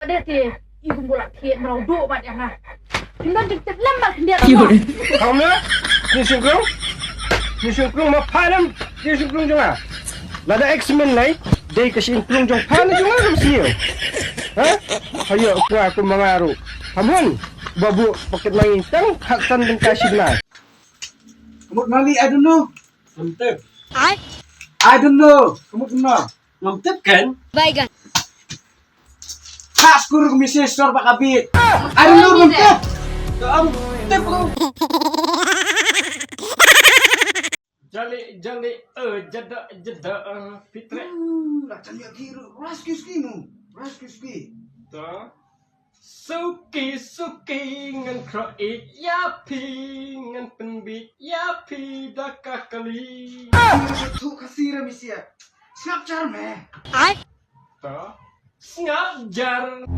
Ada ti, ibu bola kiat meraudo mat yang ah. Tinggal dikit lembar dia. Kamu ni sungkrung ma phalam, ni sungkrung jonga. Lada X-Men lai, day kasi sungkrung jong phalam jonga kam siyo. Ha? Hayo aku mangaru. Hamon, babu paket mangintang haktan ng kasigna. Kamu mali, I don't know. Mantep. I don't know. Kamu kenal? Mantep kan? Baigan. Khas kur kumisi store pak kabit. I don't know mantep. Mantep ko. Jali jada fitre. Lacan ya kiru. Raski. Ta. Suki ngan kroi yapi ngan penbit yapi dakakali. Tu kasira misia. Siap jar me. Ta. Ngap jar.